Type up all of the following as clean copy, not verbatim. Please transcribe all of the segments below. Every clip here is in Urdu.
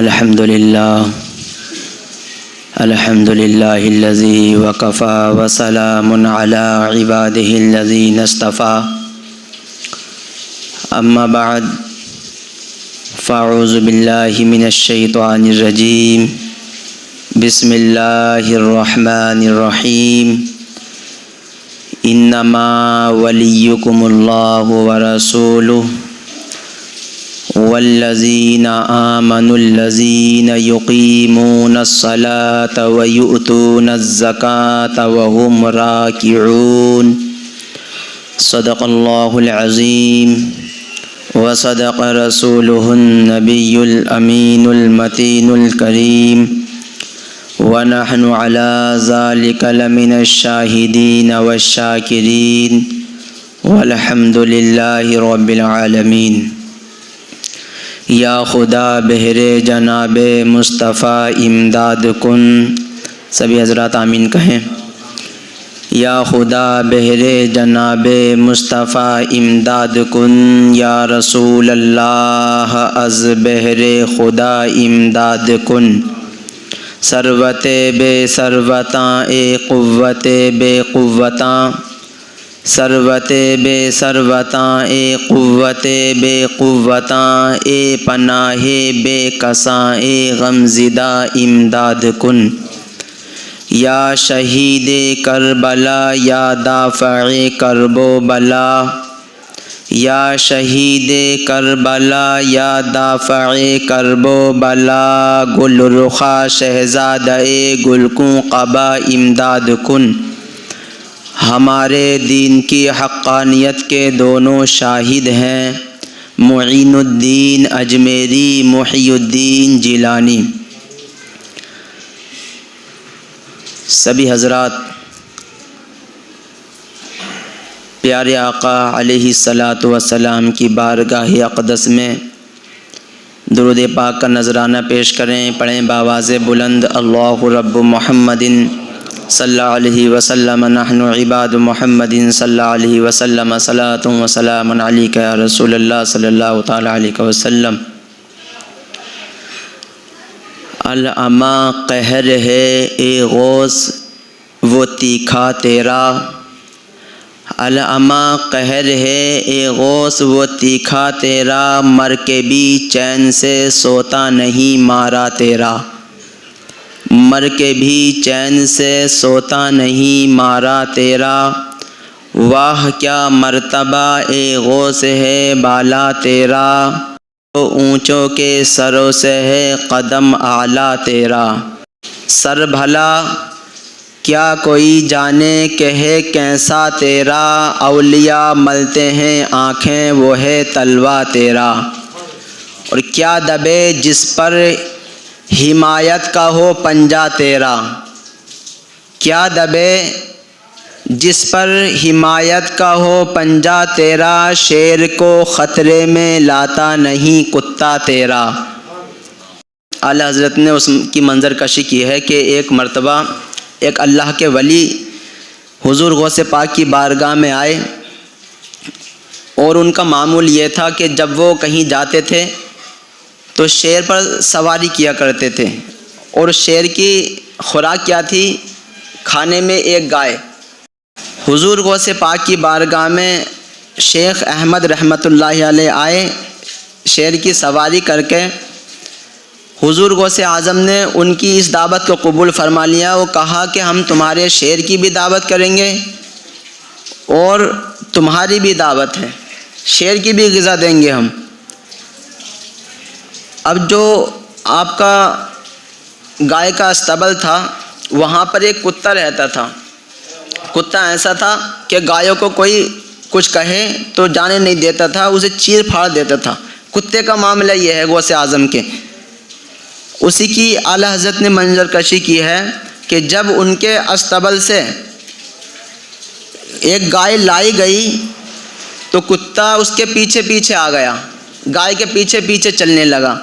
الحمد لله الذي وكفى وسلام على عباده الذين اصطفى أما بعد فأعوذ بالله من الشيطان الرجيم بسم الله الرحمن الرحيم إنما وليكم الله ورسوله والذين آمنوا الذين يقيمون الصلاة ويؤتون الزكاة وهم راكعون صدق الله العظيم وصدق رسوله النبي الأمين المتين الكريم ونحن على ذلك لمن الشاهدين والشاكرين والحمد لله رب العالمین۔ یا خدا بہر جناب مصطفیٰ امداد کن، سبھی حضرات آمین کہیں۔ یا خدا بہر جناب مصطفیٰ امداد کن، یا رسول اللہ از بہر خدا امداد کن۔ ثروت بے ثروتاں اے قوت بے قوتاں، ثروت بے ثروتاں اے قوت بے قوتاں، اے پناہ بے کساں اے غمزدہ امداد کن۔ یا شہید کربلا یا دافع کرب و بلا، یا شہید کربلا یا دافع کرب و بلا، گل رخا شہزادہ گلکوں قبا امداد کن۔ ہمارے دین کی حقانیت کے دونوں شاہد ہیں، معین الدین اجمیری، محی الدین جیلانی۔ سبھی حضرات پیارے آقا علیہ الصلاۃ والسلام کی بارگاہ اقدس میں درود پاک کا نذرانہ پیش کریں، پڑھیں بآواز بلند، اللہ رب محمد صلی اللہ علیہ وسلم، نحن عباد محمد صلی اللہ علیہ وسلم، صلاۃ و سلام علیک یا رسول اللہ صلی اللہ تعالی علیہ وسلم۔ العما قہر ہے اے غوث وہ تیکھا تیرا، العما قہر ہے اے غوث وہ تیکھا تیرا، مر کے بھی چین سے سوتا نہیں مارا تیرا، مر کے بھی چین سے سوتا نہیں مارا تیرا۔ واہ کیا مرتبہ اے غوث ہے بالا تیرا، اونچوں کے سروں سے ہے قدم اعلیٰ تیرا۔ سر بھلا کیا کوئی جانے کہ ہے کیسا تیرا، اولیاء ملتے ہیں آنکھیں وہ ہے تلوا تیرا۔ اور کیا دبے جس پر حمایت کا ہو پنجہ تیرا، کیا دبے جس پر حمایت کا ہو پنجہ تیرا، شیر کو خطرے میں لاتا نہیں کتا تیرا۔ اعلیٰ حضرت نے اس کی منظر کشی کی ہے کہ ایک مرتبہ ایک اللہ کے ولی حضور غوث پاک کی بارگاہ میں آئے، اور ان کا معمول یہ تھا کہ جب وہ کہیں جاتے تھے تو شیر پر سواری کیا کرتے تھے، اور شیر کی خوراک کیا تھی؟ کھانے میں ایک گائے۔ حضور غوث پاک کی بارگاہ میں شیخ احمد رحمۃ اللہ علیہ آئے شیر کی سواری کر کے۔ حضور غوث اعظم نے ان کی اس دعوت کو قبول فرما لیا، وہ کہا کہ ہم تمہارے شیر کی بھی دعوت کریں گے اور تمہاری بھی دعوت ہے، شیر کی بھی غذا دیں گے ہم۔ اب جو آپ کا گائے کا استبل تھا وہاں پر ایک کتا رہتا تھا، کتا ایسا تھا کہ گایوں کو کوئی کچھ کہے تو جانے نہیں دیتا تھا، اسے چیر پھاڑ دیتا تھا۔ کتے کا معاملہ یہ ہے غوث اعظم کے، اسی کی اعلیٰ حضرت نے منظر کشی کی ہے کہ جب ان کے استبل سے ایک گائے لائی گئی تو کتا اس کے پیچھے پیچھے آ گیا، گائے کے پیچھے پیچھے چلنے لگا۔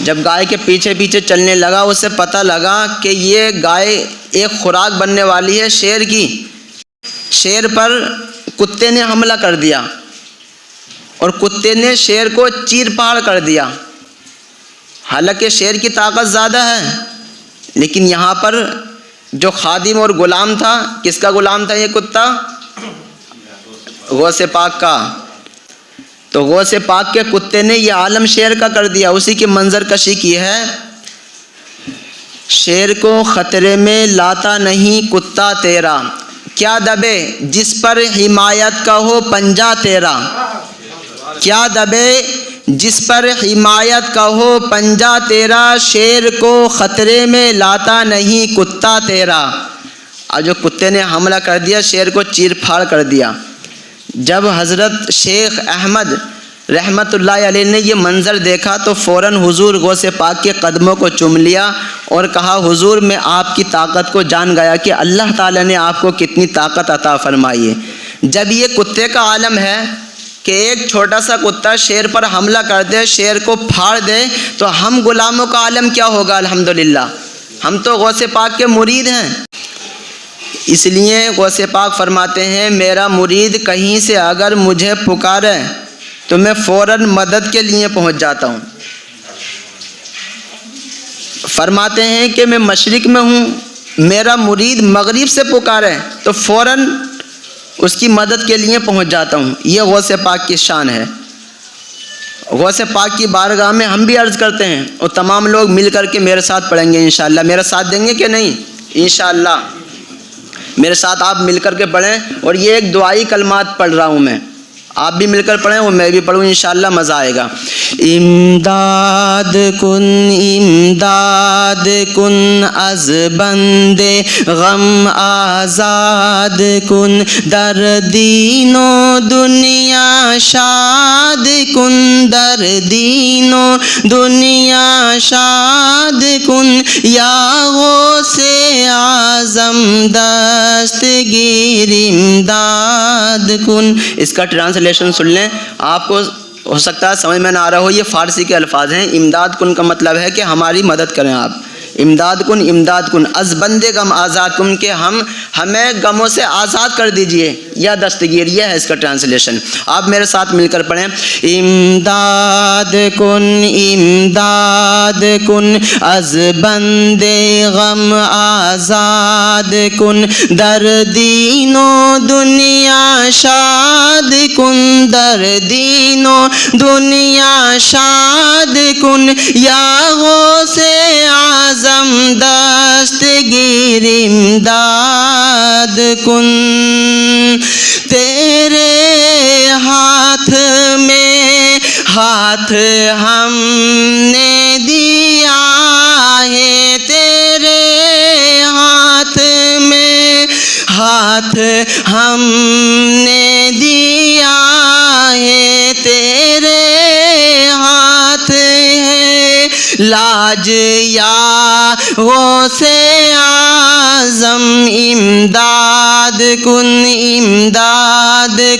جب گائے کے پیچھے پیچھے چلنے لگا اسے پتہ لگا کہ یہ گائے ایک خوراک بننے والی ہے شیر کی۔ شیر پر کتے نے حملہ کر دیا اور کتے نے شیر کو چیر پاڑ کر دیا۔ حالانکہ شیر کی طاقت زیادہ ہے، لیکن یہاں پر جو خادم اور غلام تھا، کس کا غلام تھا یہ کتا؟ غوث پاک کا۔ تو غوث پاک کے کتے نے یہ عالم شیر کا کر دیا، اسی کی منظر کشی کی ہے۔ شیر کو خطرے میں لاتا نہیں کتا تیرا، کیا دبے جس پر حمایت کا ہو پنجہ تیرا، کیا دبے جس پر حمایت کا ہو پنجہ تیرا، شیر کو خطرے میں لاتا نہیں کتا تیرا۔ اور جو کتے نے حملہ کر دیا، شیر کو چیر پھاڑ کر دیا۔ جب حضرت شیخ احمد رحمت اللہ علیہ نے یہ منظر دیکھا تو فوراً حضور غوث پاک کے قدموں کو چوم لیا اور کہا حضور میں آپ کی طاقت کو جان گیا کہ اللہ تعالیٰ نے آپ کو کتنی طاقت عطا فرمائی ہے۔ جب یہ کتے کا عالم ہے کہ ایک چھوٹا سا کتا شیر پر حملہ کر دے، شیر کو پھاڑ دے، تو ہم غلاموں کا عالم کیا ہوگا؟ الحمدللہ ہم تو غوث پاک کے مرید ہیں۔ اس لیے غوث پاک فرماتے ہیں میرا مرید کہیں سے اگر مجھے پکارے تو میں فوراً مدد کے لیے پہنچ جاتا ہوں۔ فرماتے ہیں کہ میں مشرق میں ہوں، میرا مرید مغرب سے پکارے تو فوراً اس کی مدد کے لیے پہنچ جاتا ہوں۔ یہ غوث پاک کی شان ہے۔ غوث پاک کی بارگاہ میں ہم بھی عرض کرتے ہیں، اور تمام لوگ مل کر کے میرے ساتھ پڑھیں گے انشاءاللہ۔ میرا ساتھ دیں گے کہ نہیں؟ انشاءاللہ میرے ساتھ آپ مل کر کے پڑھیں، اور یہ ایک دعائی کلمات پڑھ رہا ہوں میں، آپ بھی مل کر پڑھیں اور میں بھی پڑھوں، انشاءاللہ مزہ آئے گا۔ امداد کن از بندے غم آزاد کن، در دین و دنیا شاد کن، در دین و دنیا شاد کن، یا غوث اعظم دستگیر امداد کن۔ اس کا ٹرانسلیشن سن لیں، آپ کو ہو سکتا ہے سمجھ میں نہ آ رہا ہو، یہ فارسی کے الفاظ ہیں۔ امداد کن کا مطلب ہے کہ ہماری مدد کریں آپ، امداد کن از بندے غم آزاد کن، کہ ہمیں غموں سے آزاد کر دیجئے، یا دستگیر، یہ ہے اس کا ٹرانسلیشن۔ آپ میرے ساتھ مل کر پڑھیں، امداد کن از بندے غم آزاد کن، در دین و دنیا شاد کن، در دین و دنیا شاد کن، یا غوث اعظم دستگیر امداد کن۔ تیرے ہاتھ میں ہاتھ ہم نے دیا ہے، تیرے ہاتھ میں ہاتھ ہم نے دیا ہے، تیرے ہاتھ ہے لاج یا غوث اعظم امداد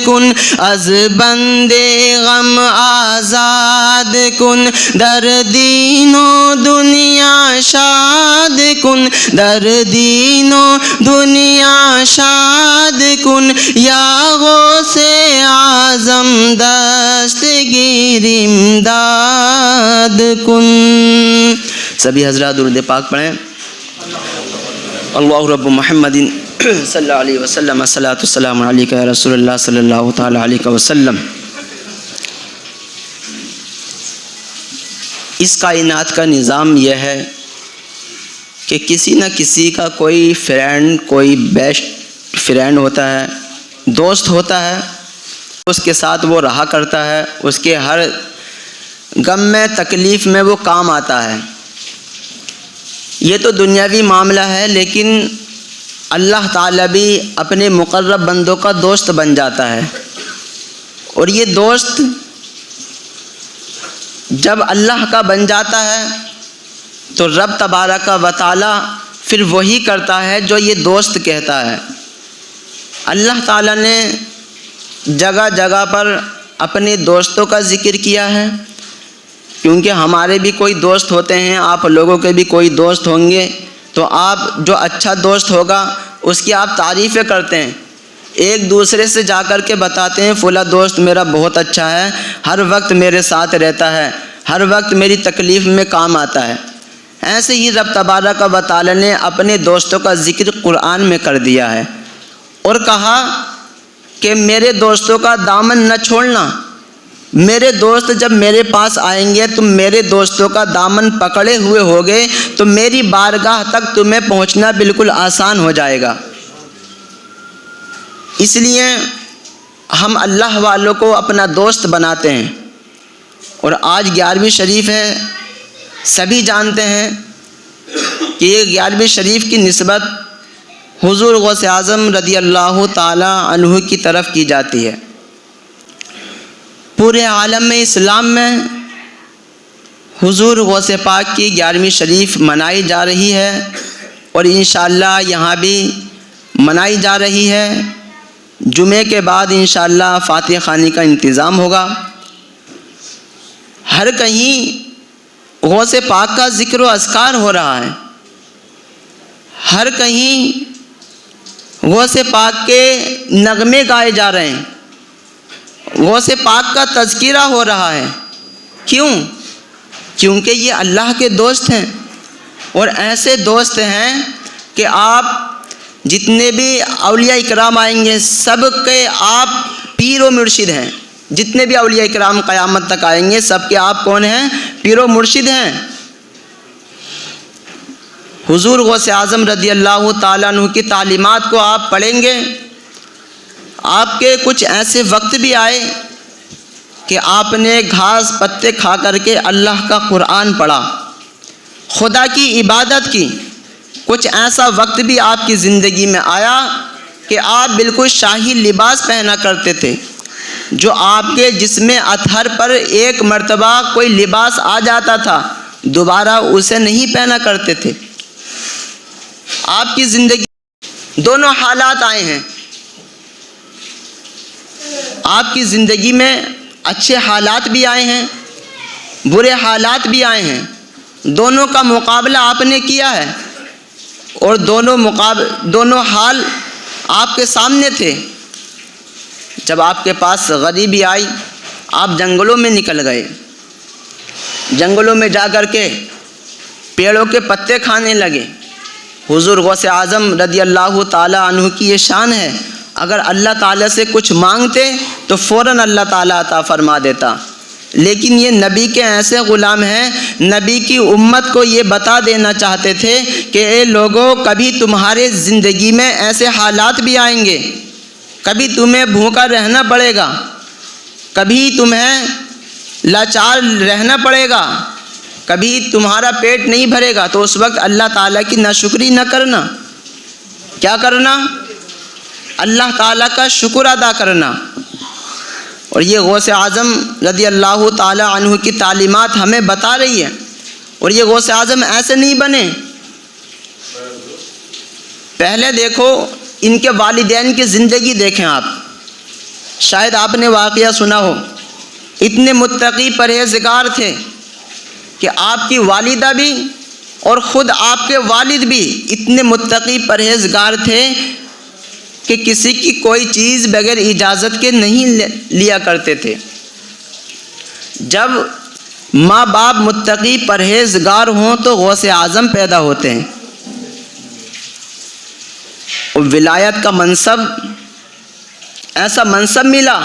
کن از بندے غم آزاد کن، در دین و دنیا شاد کن، در دین و دنیا شاد کن، یا غوث اعظم دستگیر امداد کن۔ سبھی حضرات درود پاک پڑھیں۔ اللہ رب محمد صلی اللہ علیہ وسلم، الصلاۃ والسلام علیک یا رسول اللہ صلی اللہ تعالی علیہ وسلم۔ اس کائنات کا نظام یہ ہے کہ کسی نہ کسی کا کوئی فرینڈ، کوئی بیسٹ فرینڈ ہوتا ہے، دوست ہوتا ہے، اس کے ساتھ وہ رہا کرتا ہے، اس کے ہر غم میں تکلیف میں وہ کام آتا ہے۔ یہ تو دنیاوی معاملہ ہے، لیکن اللہ تعالیٰ بھی اپنے مقرب بندوں کا دوست بن جاتا ہے، اور یہ دوست جب اللہ کا بن جاتا ہے تو رب تبارک و تعالی پھر وہی کرتا ہے جو یہ دوست کہتا ہے۔ اللہ تعالیٰ نے جگہ جگہ پر اپنے دوستوں کا ذکر کیا ہے، کیونکہ ہمارے بھی کوئی دوست ہوتے ہیں، آپ لوگوں کے بھی کوئی دوست ہوں گے، تو آپ جو اچھا دوست ہوگا اس کی آپ تعریفیں کرتے ہیں، ایک دوسرے سے جا کر کے بتاتے ہیں فلاں دوست میرا بہت اچھا ہے، ہر وقت میرے ساتھ رہتا ہے، ہر وقت میری تکلیف میں کام آتا ہے۔ ایسے ہی رب تبارک و تعالی نے اپنے دوستوں کا ذکر قرآن میں کر دیا ہے اور کہا کہ میرے دوستوں کا دامن نہ چھوڑنا۔ میرے دوست جب میرے پاس آئیں گے، تم میرے دوستوں کا دامن پکڑے ہوئے ہوگے تو میری بارگاہ تک تمہیں پہنچنا بالکل آسان ہو جائے گا۔ اس لیے ہم اللہ والوں کو اپنا دوست بناتے ہیں۔ اور آج 11ویں شریف ہے، سبھی جانتے ہیں کہ یہ 11ویں شریف کی نسبت حضور غوث اعظم رضی اللہ تعالی عنہ کی طرف کی جاتی ہے۔ پورے عالم اسلام میں حضور غوث پاک کی 11ویں شریف منائی جا رہی ہے اور انشاءاللہ یہاں بھی منائی جا رہی ہے۔ جمعے کے بعد انشاءاللہ فاتحہ خوانی کا انتظام ہوگا۔ ہر کہیں غوث پاک کا ذکر و اذکار ہو رہا ہے، ہر کہیں غوث پاک کے نغمے گائے جا رہے ہیں، غوث پاک کا تذکرہ ہو رہا ہے۔ کیوں؟ کیونکہ یہ اللہ کے دوست ہیں، اور ایسے دوست ہیں کہ آپ جتنے بھی اولیاء اکرام آئیں گے سب کے آپ پیر و مرشد ہیں۔ جتنے بھی اولیاء اکرام قیامت تک آئیں گے سب کے آپ کون ہیں؟ پیر و مرشد ہیں۔ حضور غوث اعظم رضی اللہ تعالیٰ عنہ کی تعلیمات کو آپ پڑھیں گے، آپ کے کچھ ایسے وقت بھی آئے کہ آپ نے گھاس پتے کھا کر کے اللہ کا قرآن پڑھا، خدا کی عبادت کی۔ کچھ ایسا وقت بھی آپ کی زندگی میں آیا کہ آپ بالکل شاہی لباس پہنا کرتے تھے، جو آپ کے جسم اطہر پر ایک مرتبہ کوئی لباس آ جاتا تھا دوبارہ اسے نہیں پہنا کرتے تھے۔ آپ کی زندگی دونوں حالات آئے ہیں، آپ کی زندگی میں اچھے حالات بھی آئے ہیں، برے حالات بھی آئے ہیں، دونوں کا مقابلہ آپ نے کیا ہے، اور دونوں حال آپ کے سامنے تھے۔ جب آپ کے پاس غریبی آئی، آپ جنگلوں میں نکل گئے، جنگلوں میں جا کر کے پیڑوں کے پتے کھانے لگے۔ حضور غوث اعظم رضی اللہ تعالی عنہ کی یہ شان ہے، اگر اللہ تعالیٰ سے کچھ مانگتے تو فوراً اللہ تعالیٰ عطا فرما دیتا۔ لیکن یہ نبی کے ایسے غلام ہیں، نبی کی امت کو یہ بتا دینا چاہتے تھے کہ اے لوگوں، کبھی تمہارے زندگی میں ایسے حالات بھی آئیں گے، کبھی تمہیں بھوکا رہنا پڑے گا، کبھی تمہیں لاچار رہنا پڑے گا، کبھی تمہارا پیٹ نہیں بھرے گا، تو اس وقت اللہ تعالیٰ کی ناشکری نہ کرنا۔ کیا کرنا؟ اللہ تعالیٰ کا شکر ادا کرنا۔ اور یہ غوث اعظم رضی اللہ تعالی عنہ کی تعلیمات ہمیں بتا رہی ہے۔ اور یہ غوث اعظم ایسے نہیں بنے۔ پہلے دیکھو ان کے والدین کی زندگی دیکھیں آپ، شاید آپ نے واقعہ سنا ہو، اتنے متقی پرہیزگار تھے کہ آپ کی والدہ بھی اور خود آپ کے والد بھی اتنے متقی پرہیزگار تھے کہ کسی کی کوئی چیز بغیر اجازت کے نہیں لیا کرتے تھے۔ جب ماں باپ متقی پرہیزگار ہوں تو غوث اعظم پیدا ہوتے ہیں، اور ولایت کا منصب، ایسا منصب ملا،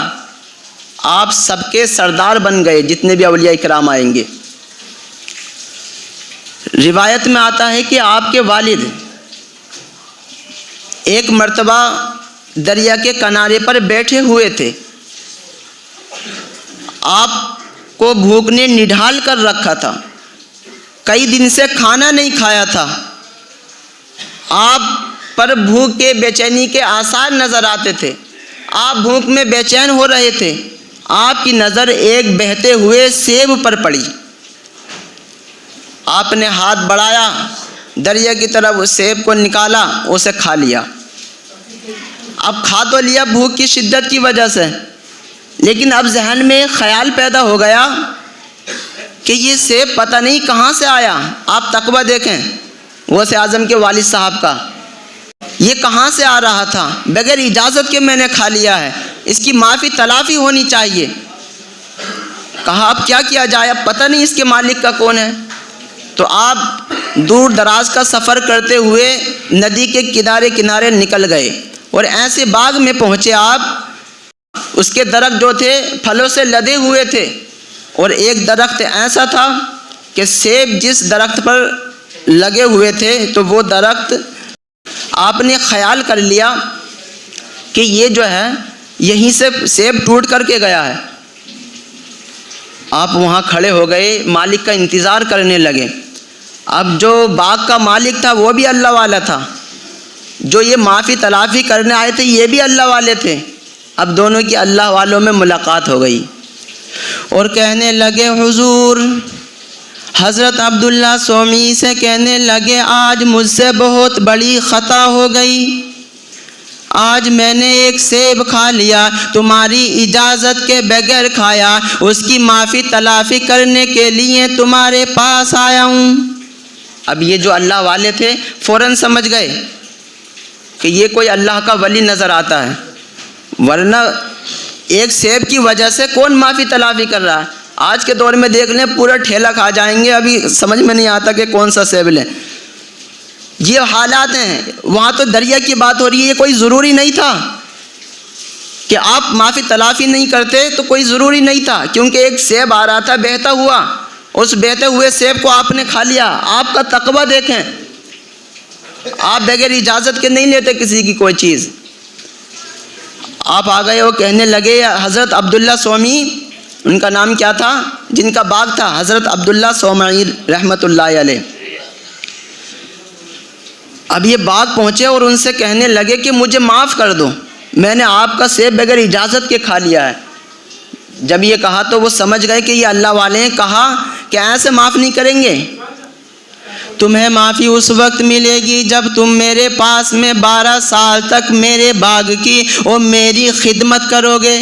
آپ سب کے سردار بن گئے جتنے بھی اولیاء کرام آئیں گے۔ روایت میں آتا ہے کہ آپ کے والد ایک مرتبہ دریا کے کنارے پر بیٹھے ہوئے تھے، آپ کو بھوک نے نڈھال کر رکھا تھا، کئی دن سے کھانا نہیں کھایا تھا، آپ پر بھوک کے بے چینی کے آثار نظر آتے تھے، آپ بھوک میں بے چین ہو رہے تھے۔ آپ کی نظر ایک بہتے ہوئے سیب پر پڑی، آپ نے ہاتھ بڑھایا، دریا کی طرف اس سیب کو نکالا، اسے کھا لیا۔ اب کھا تو لیا بھوک کی شدت کی وجہ سے، لیکن اب ذہن میں خیال پیدا ہو گیا کہ یہ سیب پتہ نہیں کہاں سے آیا۔ آپ تقویٰ دیکھیں غوث اعظم کے والد صاحب کا، یہ کہاں سے آ رہا تھا؟ بغیر اجازت کے میں نے کھا لیا ہے، اس کی معافی تلافی ہونی چاہیے۔ کہا اب کیا کیا جائے، اب پتہ نہیں اس کے مالک کا کون ہے. تو آپ دور دراز کا سفر کرتے ہوئے ندی کے کنارے کنارے نکل گئے اور ایسے باغ میں پہنچے آپ. اس کے درخت جو تھے پھلوں سے لدے ہوئے تھے، اور ایک درخت ایسا تھا کہ سیب جس درخت پر لگے ہوئے تھے تو وہ درخت آپ نے خیال کر لیا کہ یہ جو ہے یہیں سے سیب ٹوٹ کر کے گیا ہے. آپ وہاں کھڑے ہو گئے، مالک کا انتظار کرنے لگے. اب جو باغ کا مالک تھا وہ بھی اللہ والا تھا، جو یہ معافی تلافی کرنے آئے تھے یہ بھی اللہ والے تھے. اب دونوں کی اللہ والوں میں ملاقات ہو گئی اور کہنے لگے حضور، حضرت عبداللہ سومی سے کہنے لگے آج مجھ سے بہت بڑی خطا ہو گئی، آج میں نے ایک سیب کھا لیا، تمہاری اجازت کے بغیر کھایا، اس کی معافی تلافی کرنے کے لیے تمہارے پاس آیا ہوں. اب یہ جو اللہ والے تھے فوراً سمجھ گئے کہ یہ کوئی اللہ کا ولی نظر آتا ہے، ورنہ ایک سیب کی وجہ سے کون معافی تلافی کر رہا ہے. آج کے دور میں دیکھ لیں پورا ٹھیلا کھا جائیں گے، ابھی سمجھ میں نہیں آتا کہ کون سا سیب لیں. یہ حالات ہیں. وہاں تو دریا کی بات ہو رہی ہے، یہ کوئی ضروری نہیں تھا کہ آپ معافی تلافی نہیں کرتے، تو کوئی ضروری نہیں تھا، کیونکہ ایک سیب آ رہا تھا بہتا ہوا، اس بہتے ہوئے سیب کو آپ نے کھا لیا. آپ کا تقویٰ دیکھیں، آپ بغیر اجازت کے نہیں لیتے کسی کی کوئی چیز. آپ آ گئے اور کہنے لگے حضرت عبداللہ سومی، ان کا نام کیا تھا جن کا باغ تھا؟ حضرت عبداللہ سومی رحمۃ اللہ علیہ. اب یہ باغ پہنچے اور ان سے کہنے لگے کہ مجھے معاف کر دو، میں نے آپ کا سیب بغیر اجازت کے کھا لیا ہے. جب یہ کہا تو وہ سمجھ گئے کہ یہ اللہ والے ہیں. کہا کہ ایسے معاف نہیں کریں گے، تمہیں معافی اس وقت ملے گی جب تم میرے پاس میں 12 سال تک میرے باغ کی اور میری خدمت کرو گے.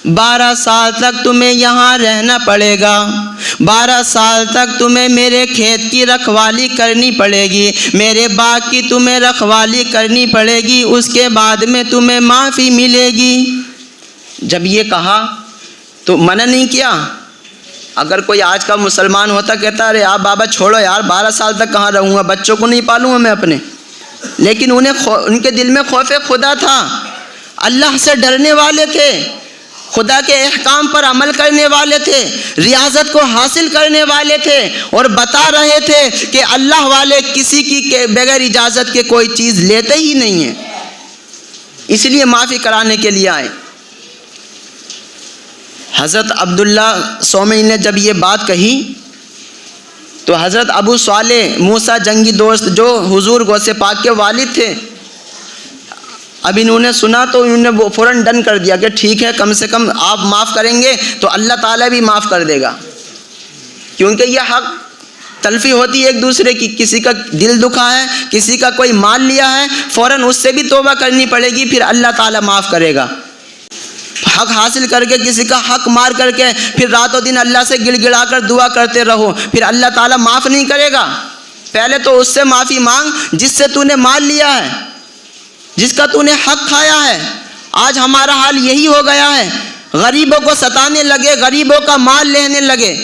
12 سال تک تمہیں یہاں رہنا پڑے گا، 12 سال تک تمہیں میرے کھیت کی رکھوالی کرنی پڑے گی، میرے باغ کی تمہیں رکھوالی کرنی پڑے گی، اس کے بعد میں تمہیں معافی ملے گی. جب یہ کہا تو منع نہیں کیا. اگر کوئی آج کا مسلمان ہوتا کہتا ارے آپ بابا چھوڑو یار، 12 سال تک کہاں رہوں گا، بچوں کو نہیں پالوں گا میں اپنے. لیکن ان کے دل میں خوف خدا تھا، اللہ سے ڈرنے والے تھے، خدا کے احکام پر عمل کرنے والے تھے، ریاضت کو حاصل کرنے والے تھے، اور بتا رہے تھے کہ اللہ والے کسی کی بغیر اجازت کے کوئی چیز لیتے ہی نہیں ہیں. اس لیے معافی کرانے کے لیے آئے. حضرت عبداللہ سومی نے جب یہ بات کہی تو حضرت ابو صالح موسیٰ جنگی دوست جو حضور غوث پاک کے والد تھے، اب انہوں نے سنا تو انہوں نے وہ فوراً ڈن کر دیا کہ ٹھیک ہے، کم سے کم آپ معاف کریں گے تو اللہ تعالیٰ بھی معاف کر دے گا. کیونکہ یہ حق تلفی ہوتی ہے ایک دوسرے کی، کسی کا دل دکھا ہے، کسی کا کوئی مال لیا ہے، فوراً اس سے بھی توبہ کرنی پڑے گی، پھر اللہ تعالیٰ معاف کرے گا. حق حاصل کر کے کسی کا حق مار کر کے پھر رات و دن اللہ سے گڑ گڑا کر دعا کرتے رہو، پھر اللہ تعالیٰ معاف نہیں کرے گا. پہلے تو اس سے معافی مانگ جس سے تو نے مال لیا ہے، جس کا تو نے حق کھایا ہے. آج ہمارا حال یہی ہو گیا ہے، غریبوں کو ستانے لگے، غریبوں کا مال لینے لگے،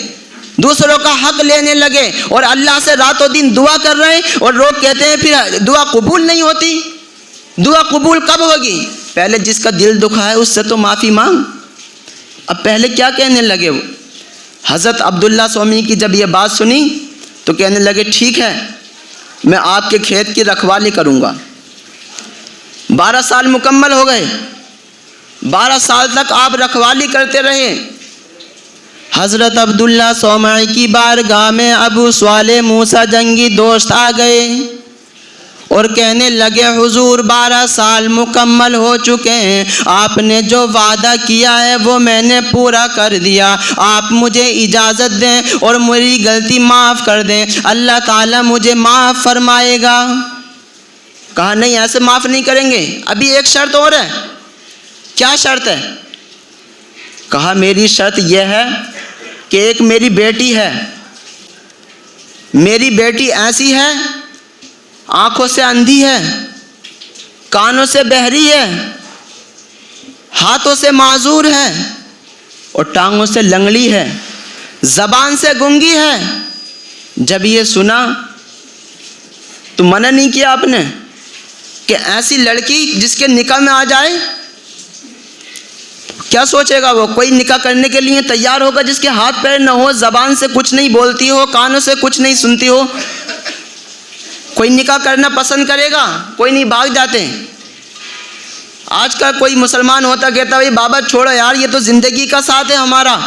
دوسروں کا حق لینے لگے، اور اللہ سے رات و دن دعا کر رہے ہیں، اور لوگ کہتے ہیں پھر دعا قبول نہیں ہوتی. دعا قبول کب ہوگی؟ پہلے جس کا دل دکھا ہے اس سے تو معافی مانگ. اب پہلے کیا کہنے لگے وہ؟ حضرت عبداللہ سومی کی جب یہ بات سنی تو کہنے لگے ٹھیک ہے، میں آپ کے کھیت کی رکھوالی کروں گا. 12 سال مکمل ہو گئے، 12 سال تک آپ رکھوالی کرتے رہے. حضرت عبداللہ سومی کی بارگاہ میں ابو صالح موسیٰ جنگی دوست آ گئے اور کہنے لگے حضور 12 سال مکمل ہو چکے ہیں، آپ نے جو وعدہ کیا ہے وہ میں نے پورا کر دیا، آپ مجھے اجازت دیں اور میری غلطی معاف کر دیں، اللہ تعالیٰ مجھے معاف فرمائے گا. کہا نہیں، ایسے معاف نہیں کریں گے، ابھی ایک شرط اور ہے. کیا شرط ہے؟ کہا میری شرط یہ ہے کہ ایک میری بیٹی ہے، میری بیٹی ایسی ہے، آنکھوں سے اندھی ہے، کانوں سے بہری ہے، ہاتھوں سے معذور ہے، اور ٹانگوں سے لنگڑی ہے، زبان سے گونگی ہے. جب یہ سنا تو منع نہیں کیا آپ نے کہ ایسی لڑکی جس کے نکاح میں آ جائے؟ کیا سوچے گا وہ؟ کوئی نکاح کرنے کے لیے تیار ہوگا جس کے ہاتھ پیر نہ ہو، زبان سے کچھ نہیں بولتی ہو، کانوں سے کچھ نہیں سنتی ہو؟ کوئی نکاح کرنا پسند کرے گا؟ کوئی نہیں، بھاگ جاتے. آج کا کوئی مسلمان ہوتا کہتا بھائی بابا چھوڑو یار، یہ تو زندگی کا ساتھ ہے ہمارا،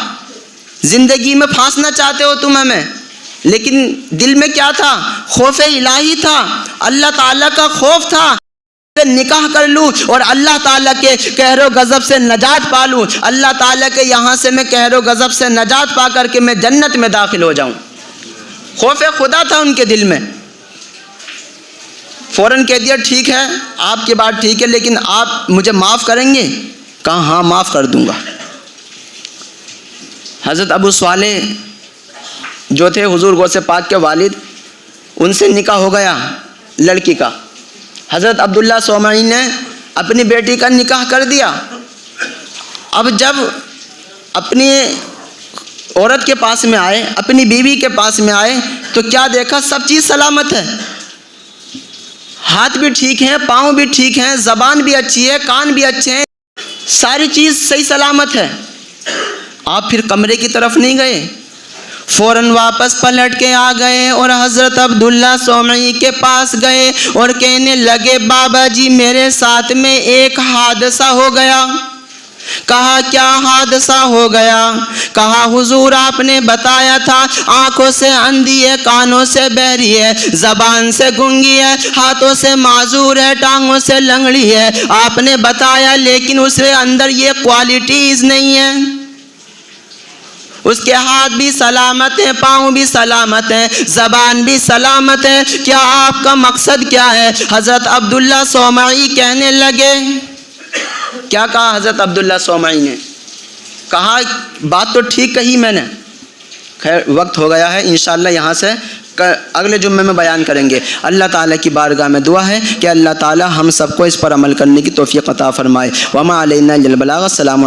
زندگی میں پھانسنا چاہتے ہو تم ہمیں. لیکن دل میں کیا تھا؟ خوف الہی تھا، اللہ تعالیٰ کا خوف تھا. نکاح کر لوں اور اللہ تعالیٰ کے قہر و غضب سے نجات پا لوں، اللہ تعالیٰ کے یہاں سے میں قہر و غضب سے نجات پا کر کے میں جنت میں داخل ہو جاؤں. خوف خدا تھا ان کے دل میں. فوراً کہہ دیا ٹھیک ہے آپ کی بات ٹھیک ہے، لیکن آپ مجھے معاف کریں گے؟ کہا ہاں معاف کر دوں گا. حضرت ابو صالح جو تھے حضور غوث پاک کے والد، ان سے نکاح ہو گیا لڑکی کا. حضرت عبداللہ صومعی نے اپنی بیٹی کا نکاح کر دیا. اب جب اپنی عورت کے پاس میں آئے، اپنی بیوی کے پاس میں آئے تو کیا دیکھا؟ سب چیز سلامت ہے، ہاتھ بھی ٹھیک ہیں، پاؤں بھی ٹھیک ہیں، زبان بھی اچھی ہے، کان بھی اچھے ہیں، ساری چیز صحیح سلامت ہے. آپ پھر کمرے کی طرف نہیں گئے، فوراً واپس پلٹ کے آ گئے اور حضرت عبداللہ صومعی کے پاس گئے اور کہنے لگے بابا جی میرے ساتھ میں ایک حادثہ ہو گیا. کہا کیا حادثہ ہو گیا؟ کہا حضور آپ نے بتایا تھا آنکھوں سے اندھی ہے، کانوں سے بہری ہے، زبان سے گونگی ہے، ہاتھوں سے معذور ہے، ٹانگوں سے لنگڑی ہے، آپ نے بتایا، لیکن اس کے اندر یہ کوالٹیز نہیں ہیں. اس کے ہاتھ بھی سلامت ہیں، پاؤں بھی سلامت ہیں، زبان بھی سلامت ہے، کیا آپ کا مقصد کیا ہے؟ حضرت عبداللہ صومعی کہنے لگے. کیا کہا حضرت عبداللہ صومعی نے؟ کہا بات تو ٹھیک کہی میں نے. خیر وقت ہو گیا ہے، انشاءاللہ یہاں سے اگلے جمعے میں بیان کریں گے. اللہ تعالیٰ کی بارگاہ میں دعا ہے کہ اللہ تعالیٰ ہم سب کو اس پر عمل کرنے کی توفیق عطا فرمائے. وما علینا الا البلاغ. السلام علیکم.